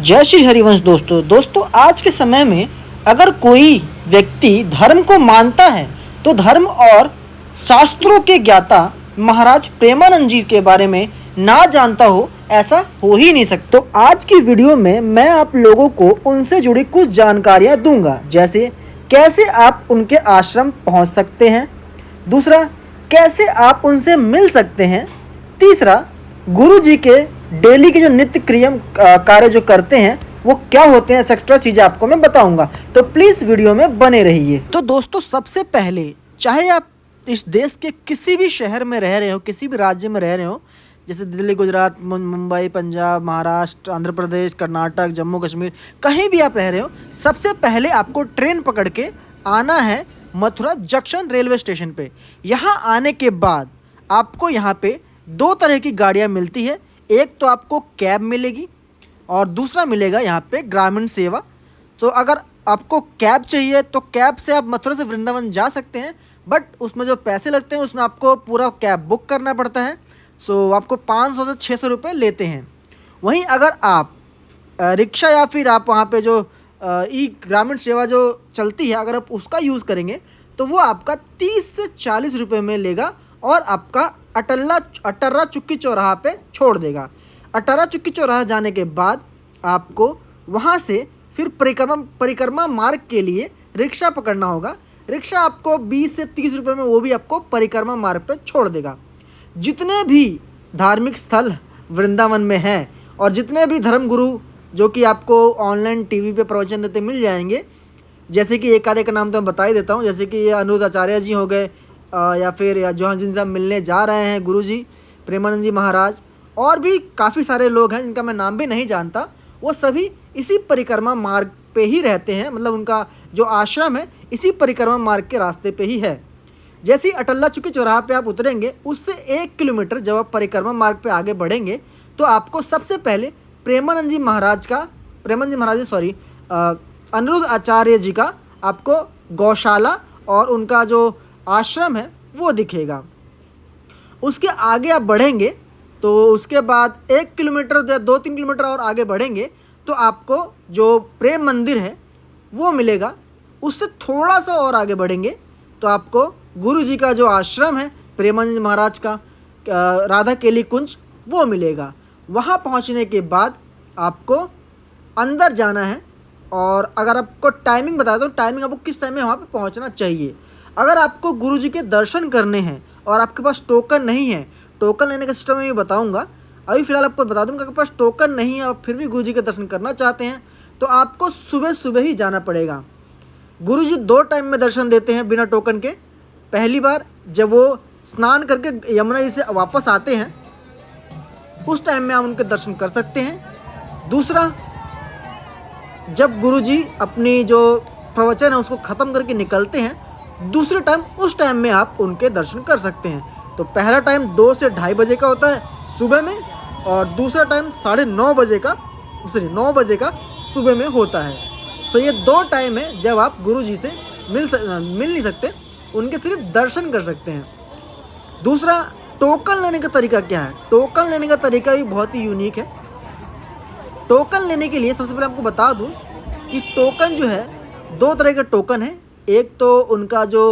जय श्री हरिवंश। दोस्तों आज के समय में अगर कोई व्यक्ति धर्म को मानता है तो धर्म और शास्त्रों के ज्ञाता महाराज प्रेमानंद जी के बारे में ना जानता हो ऐसा हो ही नहीं सकता। तो आज की वीडियो में मैं आप लोगों को उनसे जुड़ी कुछ जानकारियां दूंगा, जैसे कैसे आप उनके आश्रम पहुंच सकते हैं, दूसरा कैसे आप उनसे मिल सकते हैं, तीसरा गुरु जी के डेली के जो नित्य क्रियम कार्य जो करते हैं वो क्या होते हैं, एक्सेट्रा चीज़ें आपको मैं बताऊंगा। तो प्लीज़ वीडियो में बने रहिए। तो दोस्तों सबसे पहले, चाहे आप इस देश के किसी भी शहर में रह रहे हो, किसी भी राज्य में रह रहे हो, जैसे दिल्ली, गुजरात, मुंबई, पंजाब, महाराष्ट्र, आंध्र प्रदेश, कर्नाटक, जम्मू कश्मीर, कहीं भी आप रह रहे हो, सबसे पहले आपको ट्रेन पकड़ के आना है मथुरा जंक्शन रेलवे स्टेशन पे। यहाँ आने के बाद आपको यहाँ पे दो तरह की गाड़ियाँ मिलती है। एक तो आपको कैब मिलेगी और दूसरा मिलेगा यहाँ पे ग्रामीण सेवा। तो अगर आपको कैब चाहिए तो कैब से आप मथुरा से वृंदावन जा सकते हैं, बट उसमें जो पैसे लगते हैं उसमें आपको पूरा कैब बुक करना पड़ता है। सो आपको 500 से 600 रुपये लेते हैं। वहीं अगर आप रिक्शा या फिर आप वहाँ पे जो ई ग्रामीण सेवा जो चलती है, अगर आप उसका यूज़ करेंगे तो वो आपका 30 से 40 रुपये में लेगा और आपका अटर्रा चुक्की चौराहा पे छोड़ देगा। अटर्रा चुक्की चौराहा जाने के बाद आपको वहाँ से फिर परिक्रमा मार्ग के लिए रिक्शा पकड़ना होगा। रिक्शा आपको 20 से 30 रुपये में वो भी आपको परिक्रमा मार्ग पे छोड़ देगा। जितने भी धार्मिक स्थल वृंदावन में हैं और जितने भी धर्म गुरु जो कि आपको ऑनलाइन टीवी पे प्रवचन देते मिल जाएंगे, जैसे कि एक आधे का नाम तो मैं बता ही देता हूँ, जैसे कि ये अनिरुद्ध आचार्य जी हो गए, या फिर जो जिनसे हम मिलने जा रहे हैं गुरु जी प्रेमानंद जी महाराज, और भी काफ़ी सारे लोग हैं जिनका मैं नाम भी नहीं जानता। वो सभी इसी परिक्रमा मार्ग पे ही रहते हैं, मतलब उनका जो आश्रम है इसी परिक्रमा मार्ग के रास्ते पे ही है। जैसे ही अटल्ला चुकी चौराहा पे आप उतरेंगे, उससे 1 किलोमीटर जब आप परिक्रमा मार्ग पे आगे बढ़ेंगे तो आपको सबसे पहले अनिरुद्ध आचार्य जी का आपको गौशाला और उनका जो आश्रम है वो दिखेगा। उसके आगे आप बढ़ेंगे तो उसके बाद 1 किलोमीटर या 2-3 किलोमीटर और आगे बढ़ेंगे तो आपको जो प्रेम मंदिर है वो मिलेगा। उससे थोड़ा सा और आगे बढ़ेंगे तो आपको गुरु जी का जो आश्रम है प्रेमानंद महाराज का, राधा केली कुंज, वो मिलेगा। वहाँ पहुँचने के बाद आपको अंदर जाना है, और अगर आपको टाइमिंग बता दो, टाइमिंग आपको किस टाइम में वहाँ पे पहुँचना चाहिए। अगर आपको गुरु जी के दर्शन करने हैं और आपके पास टोकन नहीं है, टोकन लेने का सिस्टम मैं भी बताऊंगा, अभी फ़िलहाल आपको बता दूंगा, आपके पास टोकन नहीं है और फिर भी गुरु जी के दर्शन करना चाहते हैं तो आपको सुबह सुबह ही जाना पड़ेगा। गुरु जी 2 टाइम में दर्शन देते हैं बिना टोकन के। पहली बार जब वो स्नान करके यमुना जी से वापस आते हैं उस टाइम में आप उनके दर्शन कर सकते हैं। दूसरा, जब गुरु जी अपनी जो प्रवचन है उसको ख़त्म करके निकलते हैं, दूसरे टाइम उस टाइम में आप उनके दर्शन कर सकते हैं। तो पहला टाइम 2 से 2:30 बजे का होता है सुबह में, और दूसरा टाइम 9:30 बजे का 9 बजे का सुबह में होता है। सो ये 2 टाइम है जब आप गुरु जी से मिल नहीं सकते, उनके सिर्फ दर्शन कर सकते हैं। दूसरा, टोकन लेने का तरीका क्या है। टोकन लेने का तरीका भी बहुत ही यूनिक है। टोकन लेने के लिए सबसे पहले आपको बता दूं कि टोकन जो है 2 तरह के टोकन है। एक तो उनका जो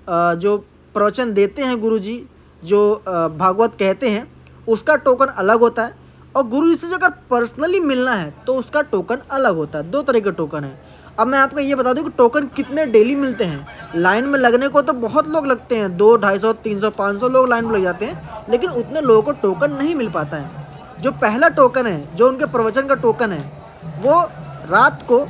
प्रवचन देते हैं गुरु जी, जो भागवत कहते हैं, उसका टोकन अलग होता है, और गुरु जी से अगर पर्सनली मिलना है तो उसका टोकन अलग होता है। 2 तरह के टोकन है। अब मैं आपको ये बता दूं कि टोकन कितने डेली मिलते हैं। लाइन में लगने को तो बहुत लोग लगते हैं, 200, 250, 300, 500 लोग लाइन में लग जाते हैं, लेकिन उतने लोगों को टोकन नहीं मिल पाता है। जो पहला टोकन है, जो उनके प्रवचन का टोकन है, वो रात को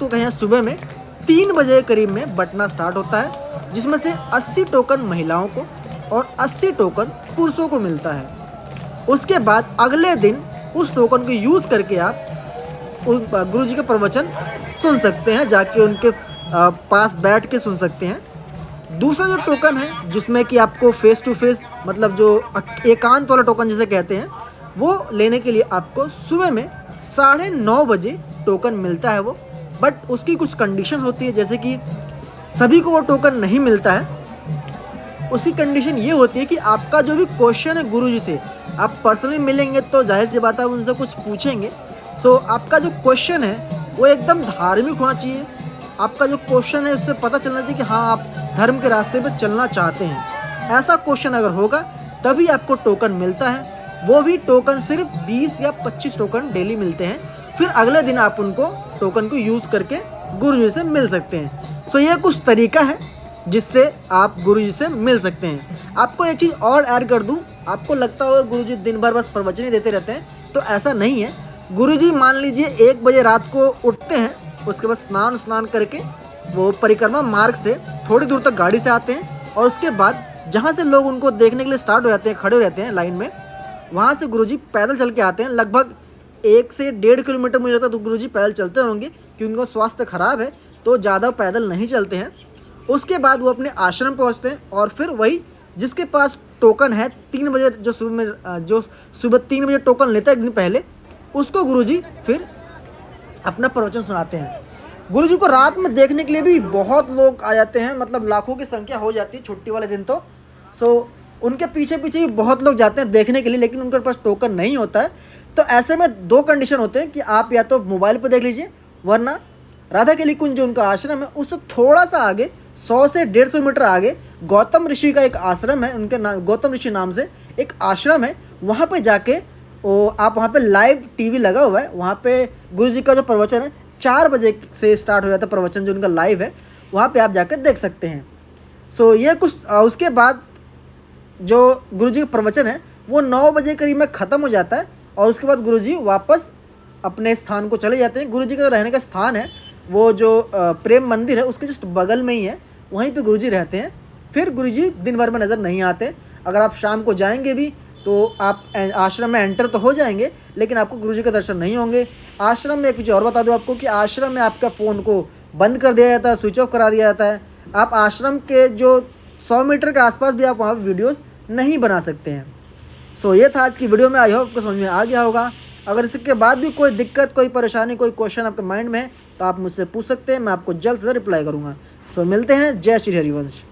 कहें सुबह में 3 बजे के करीब में बंटना स्टार्ट होता है, जिसमें से 80 टोकन महिलाओं को और 80 टोकन पुरुषों को मिलता है। उसके बाद अगले दिन उस टोकन को यूज़ करके आप गुरु जी के प्रवचन सुन सकते हैं, जाके उनके पास बैठ के सुन सकते हैं। दूसरा जो टोकन है जिसमें कि आपको फेस टू फेस, मतलब जो एकांत वाला टोकन जिसे कहते हैं, वो लेने के लिए आपको सुबह में 9:30 बजे टोकन मिलता है वो। बट उसकी कुछ कंडीशंस होती है, जैसे कि सभी को वो टोकन नहीं मिलता है। उसकी कंडीशन ये होती है कि आपका जो भी क्वेश्चन है गुरु जी से, आप पर्सनली मिलेंगे तो जाहिर सी बात है आप उनसे कुछ पूछेंगे। सो आपका जो क्वेश्चन है वो एकदम धार्मिक होना चाहिए। आपका जो क्वेश्चन है उससे पता चलना चाहिए कि हाँ आप धर्म के रास्ते पे चलना चाहते हैं। ऐसा क्वेश्चन अगर होगा तभी आपको टोकन मिलता है। वो भी टोकन सिर्फ 20 या 25 टोकन डेली मिलते हैं। फिर अगले दिन आप उनको टोकन को यूज़ करके गुरुजी से मिल सकते हैं। सो ये कुछ तरीका है जिससे आप गुरुजी से मिल सकते हैं। आपको एक चीज़ और ऐड कर दूं, आपको लगता होगा गुरुजी दिन भर बस प्रवचन ही देते रहते हैं, तो ऐसा नहीं है। गुरुजी मान लीजिए 1 बजे रात को उठते हैं, उसके बाद स्नान करके वो परिक्रमा मार्ग से थोड़ी दूर तक गाड़ी से आते हैं और उसके बाद जहाँ से लोग उनको देखने के लिए स्टार्ट हो जाते हैं, खड़े रहते हैं लाइन में, वहाँ से गुरुजी पैदल चल के आते हैं। लगभग 1 से 1.5 किलोमीटर मुझे लगता है तो गुरुजी पैदल चलते होंगे, क्योंकि उनको स्वास्थ्य खराब है तो ज़्यादा पैदल नहीं चलते हैं। उसके बाद वो अपने आश्रम पहुँचते हैं और फिर वही जिसके पास टोकन है 3 बजे जो सुबह 3 बजे टोकन लेता है एक दिन पहले, उसको गुरुजी फिर अपना प्रवचन सुनाते हैं। गुरुजी को रात में देखने के लिए भी बहुत लोग आ जाते हैं, मतलब लाखों की संख्या हो जाती है छुट्टी वाले दिन तो। सो उनके पीछे पीछे भी बहुत लोग जाते हैं देखने के लिए, लेकिन उनके पास टोकन नहीं होता है। तो ऐसे में 2 कंडीशन होते हैं कि आप या तो मोबाइल पर देख लीजिए, वरना राधा केली कुंज जो उनका आश्रम है उससे थोड़ा सा आगे 100 से 150 मीटर आगे गौतम ऋषि का एक आश्रम है, उनके नाम गौतम ऋषि नाम से एक आश्रम है। वहाँ पे जाके आप वहाँ पे लाइव टीवी लगा हुआ है, वहाँ पे गुरुजी का जो प्रवचन है 4 बजे से स्टार्ट हो जाता है प्रवचन जो उनका लाइव है, वहाँ पे आप जाकर देख सकते हैं। सो ये कुछ उसके बाद जो गुरुजी का प्रवचन है वो 9 बजे करीब में ख़त्म हो जाता है और उसके बाद गुरुजी वापस अपने स्थान को चले जाते हैं। गुरुजी का रहने का स्थान है वो जो प्रेम मंदिर है उसके जस्ट बगल में ही है, वहीं पे गुरुजी रहते हैं। फिर गुरुजी दिन भर में नज़र नहीं आते। अगर आप शाम को जाएंगे भी तो आप आश्रम में एंटर तो हो जाएंगे, लेकिन आपको गुरुजी का दर्शन नहीं होंगे। आश्रम में एक चीज़ और बता दूं आपको कि आश्रम में आपका फ़ोन को बंद कर दिया जाता है, स्विच ऑफ करा दिया जाता है। आप आश्रम के जो 100 मीटर के आसपास भी आप वहाँ पर वीडियोज़ नहीं बना सकते हैं। सो ये था आज की वीडियो में, आई होप आपको समझ में आ गया होगा। अगर इसके बाद भी कोई दिक्कत, कोई परेशानी, कोई क्वेश्चन आपके माइंड में है तो आप मुझसे पूछ सकते हैं, मैं आपको जल्द से जल्द रिप्लाई करूँगा। सो मिलते हैं। जय श्री हरिवंश।